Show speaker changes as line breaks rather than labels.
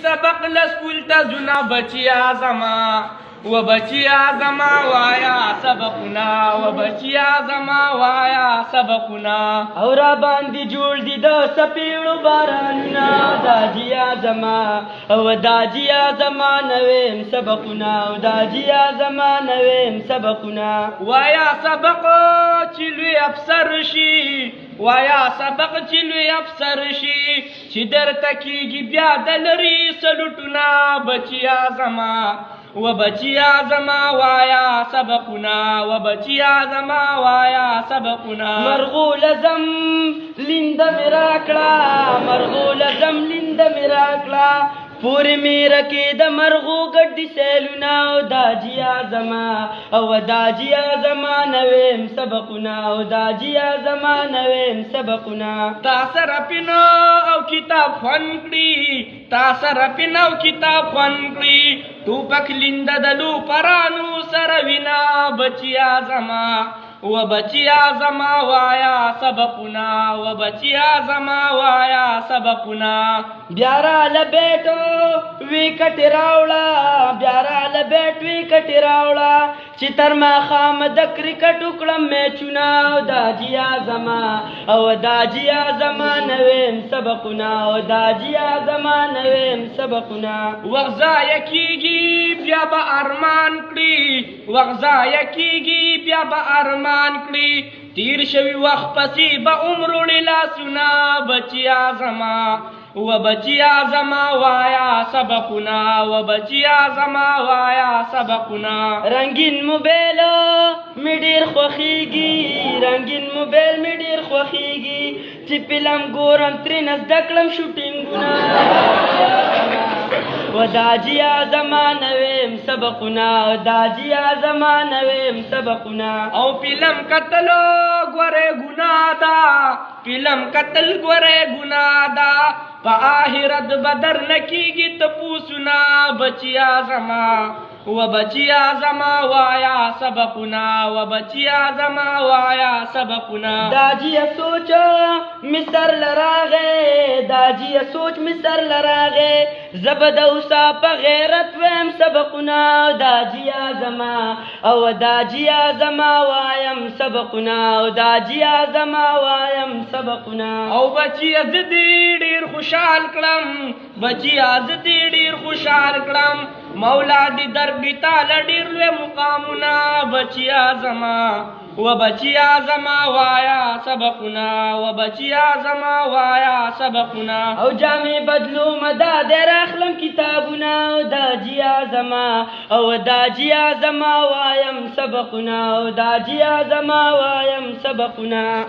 سبق لسکول ته ځونا بچیا زما و بچیا زما وایا سبقنا و بچیا زما وایا سبقنا
او را باندې جوړ دي د سپیړو بارانونه داجیا زما او داجیا زما نویم سبقنا او داجیا زما نویم سبقنا
وایا سبق چې لوی افسر شي وایا سبق چې لوی افسر شي چې درته کیږي بیا د لري سلوټونه بچیا زما و بچیا زما وایا سبقنا و بچیا زما وایا سبقنا
مرغول زم لیند میراکلا مرغول زم لیند میراکلا پوری میرا کې د مرغو ګډي سیلونه او داجیا زما او داجیا زما نویم سبقنا او داجیا زما نویم سبقنا
تا سره پینو او کتاب خوان کړي تا سره پینو او کتاب خوان کړي ټوپک لیند دلو پرانو سره وینا بچیا زما و بچیا زما وایا سبقنا و بچیا زما وایا سبقنا
بیارا لبیٹو ویکٹ راولا بیارا لبیٹ ویکٹ راولا چې تر ما خام د کرکټ وکړم میچونه او داجیا زما او داجیا زما نویم سبقنا او داجیا زما نویم سبقنا
وغزا یکیږي بیا به ارمان کړي وغزا یکیږي بیا به ارمان کړي تیر شوی وخت پسې به عمرونه لاسونه بچیا زما و بچیا زما وایا سبقنا و بچیا زما وایا سبقنا
رنگین موبایل می ډیر خوخیږي رنگین موبایل می ډیر خوخیږي چې فلم ګورم ترې زده کړم شوټینګونه و داجیا زما نویم سبقنا و داجیا زما نویم سبقنا
او فلم قتلو ګوره ګناه ده فلم قتل ګوره ګناه ده په آخرت بدر نکیږي تپوسونه بچیا زما و بچیا زما وایا سبقنا و بچیا زما وایا سبقنا
داجیا سوچ مستر لراغه داجیا سوچ مستر لراغه زبد اوسا په غیرت ویم سبقنا داجیا زما او داجیا زما وایم سبقنا او داجیا زما وایم سبقنا
او بچیا زدی ډیر خوشحال کړم بچیا زدی ډیر خوشحال کړم مولا دی دربی تعالی ډیر لوی مقامونه بچیا زما و بچیا زما وایا سبقنا و بچیا زما وایا سبقنا
او جامع بدلو مدا در اخلم کتابونه او داجیا زما او داجیا زما وایم سبقنا او داجیا زما وایم سبقنا